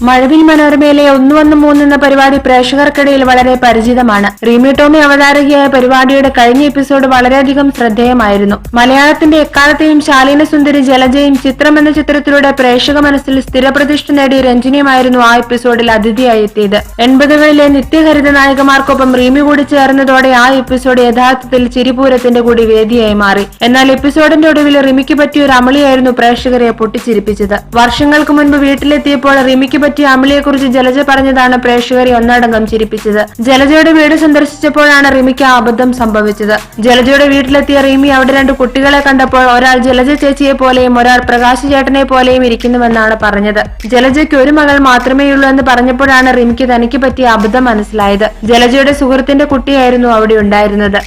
മഴവിൽ മനോരമയിലെ 1-1-3 എന്ന പരിപാടി പ്രേക്ഷകർക്കിടയിൽ വളരെ പരിചിതമാണ്. റീമി ടോമി അവതാരകയായ പരിപാടിയുടെ കഴിഞ്ഞ എപ്പിസോഡ് വളരെയധികം ശ്രദ്ധേയമായിരുന്നു. മലയാളത്തിന്റെ എക്കാലത്തെയും ശാലീന സുന്ദരി ജലജയും ചിത്രം എന്ന ചിത്രത്തിലൂടെ പ്രേക്ഷക മനസ്സിൽ സ്ഥിരപ്രതിഷ്ഠ നേടിയ രഞ്ജിനിയുമായിരുന്നു ആ എപ്പിസോഡിൽ അതിഥിയായി എത്തിയത്. 80കളിലെ നിത്യഹരിത നായകമാർക്കൊപ്പം റീമി കൂടി ചേർന്നതോടെ ആ എപ്പിസോഡ് യഥാർത്ഥത്തിൽ ചിരിപൂരത്തിന്റെ കൂടി വേദിയായി മാറി. എന്നാൽ എപ്പിസോഡിന്റെ ഒടുവിൽ റിമിക്ക് പറ്റിയ ഒരു അമളിയായിരുന്നു പ്രേക്ഷകരെ പൊട്ടിച്ചിരിപ്പിച്ചത്. വർഷങ്ങൾക്ക് മുൻപ് വീട്ടിലെത്തിയപ്പോൾ റിമിക്ക് പറ്റിയ അമളിയെക്കുറിച്ച് ജലജ പറഞ്ഞതാണ് പ്രേക്ഷകരെ ഒന്നടങ്കം ചിരിപ്പിച്ചത്. ജലജയുടെ വീട് സന്ദർശിച്ചപ്പോഴാണ് റിമിക്ക് ആ അബദ്ധം സംഭവിച്ചത്. ജലജയുടെ വീട്ടിലെത്തിയ റിമി അവിടെ 2 കുട്ടികളെ കണ്ടപ്പോൾ ഒരാൾ ജലജ ചേച്ചിയെ പോലെയും ഒരാൾ പ്രകാശ് ചേട്ടനെ പോലെയും ഇരിക്കുന്നുവെന്നാണ് പറഞ്ഞത്. ജലജയ്ക്ക് ഒരു മകൾ മാത്രമേയുള്ളൂ എന്ന് പറഞ്ഞപ്പോഴാണ് റിമിക്ക് തനിക്ക് പറ്റിയ അബദ്ധം മനസ്സിലായത്. ജലജയുടെ സുഹൃത്തിന്റെ കുട്ടിയായിരുന്നു അവിടെ ഉണ്ടായിരുന്നത്.